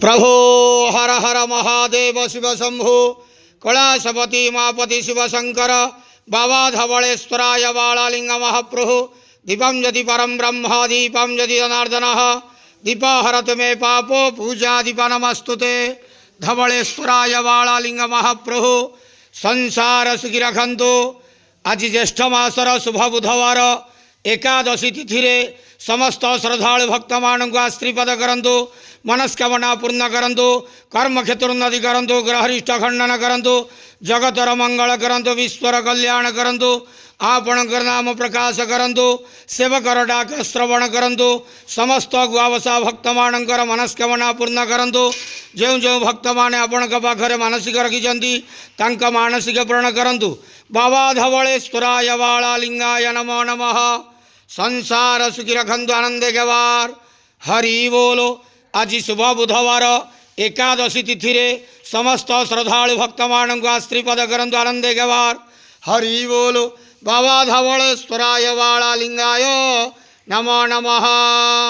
प्रभो हर हर महादेव शिव शंभो कैलासपति मापति शिव शंकर बाबा धवलेश्वराय बालालिंग महाप्रभु दीपम यदि परम ब्रह्म दीपम यदि जनार्दन दीप हरत मे पापो पूजा दीप नमस्तुते धवलेश्वराय बालालिंग महाप्रभु संसार सुखी रखंतु। आज ज्येष्ठ मासर शुभ बुधवार एकादशी तिथि समस्त श्रद्धालु भक्त मान आश्रीपद करंतु मनस्कामना पूर्ण करंतु कर्म क्षेत्रोन्नति करंतु ग्रहरिष्ठ खंडन करंतु जगतर मंगल करंतु विश्वर कल्याण करंतु आपणकर नाम प्रकाश करंतु सेवकर डाक श्रवण करंतु समस्त गुआवसा भक्त मानकर मनस्कामना पूर्ण करंतु। जो जो भक्त माने आपण पाखरे मानसिक रखिछंती तांका मानसिक पूर्ण करंतु। बाबा धवलेश्वराय बालालिंगाय नमो नमः। संसार सुखी रखंतु आनंदे गवार हरि बोलो। आज शुभ बुधवार एकादशी तिथि समस्त श्रद्धालु भक्त मान आश्रीपद करंतु आनंदे गवार हरि बोलो। बाबा धवलेश्वराय बालालिंगाय नमो नमः।